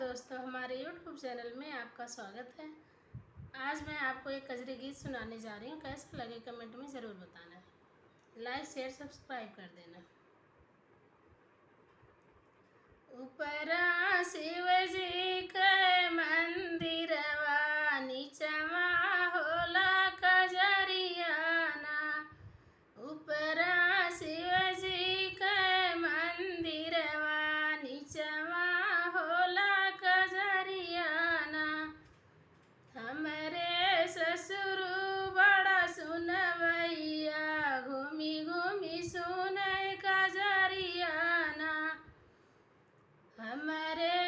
दोस्तों, हमारे YouTube channel में आपका स्वागत है। आज मैं आपको एक कजरी गीत सुनाने जा रही हूँ। कैसा लगे कमेंट में ज़रूर बताना। लाइक शेयर सब्सक्राइब कर देना। ऊपरा शिव जी के मंदिरवा, नीचवा होला कजरियाना। ऊपरा शिव जी के मंदिरवा, नीचवा होला कजरियाना। हमरे ससुर बड़ा सुनवैया, घूमी घूमी सुने कजरियाना। हमरे